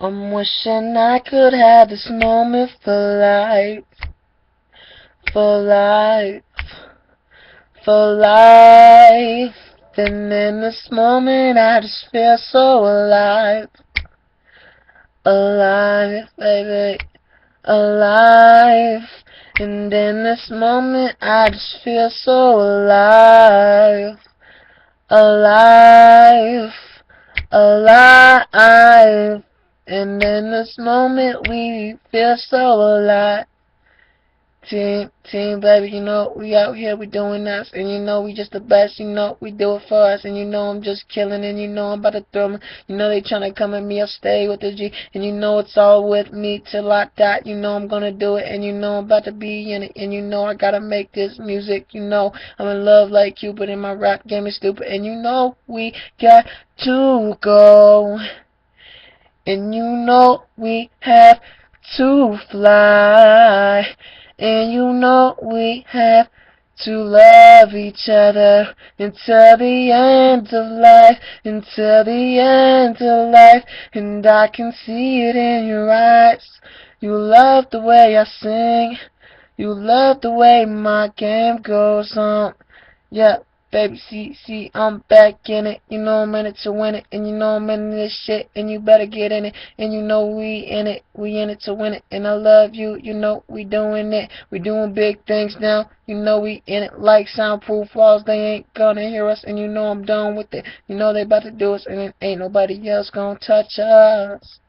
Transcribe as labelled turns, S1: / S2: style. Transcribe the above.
S1: I'm wishing I could have this moment for life, for life, for life. And in this moment I just feel so alive, alive, baby, alive. And in this moment I just feel so alive, alive, alive. And in this moment we feel so alive. Team, baby, you know, we out here, we doing us, and you know, we just the best, you know, we do it for us, and you know, I'm just killing, and you know, I'm about to throw me, you know, they tryna come at me, I'll stay with the G, and you know, it's all with me till I die, you know, I'm gonna do it, and you know, I'm about to be in it, and you know, I gotta make this music, you know, I'm in love like you, but in my rap game is stupid, and you know, we got to go, and you know, we have to fly. And you know we have to love each other until the end of life, until the end of life. And I can see it in your eyes. You love the way I sing. You love the way my game goes on. Yeah, baby, see, I'm back in it. You know I'm in it to win it, and you know I'm in this shit, and you better get in it. And you know we in it to win it. And I love you, you know we doing it. We doing big things now. You know we in it like soundproof walls. They ain't gonna hear us, and you know I'm done with it. You know they about to do us, and it ain't nobody else gonna touch us.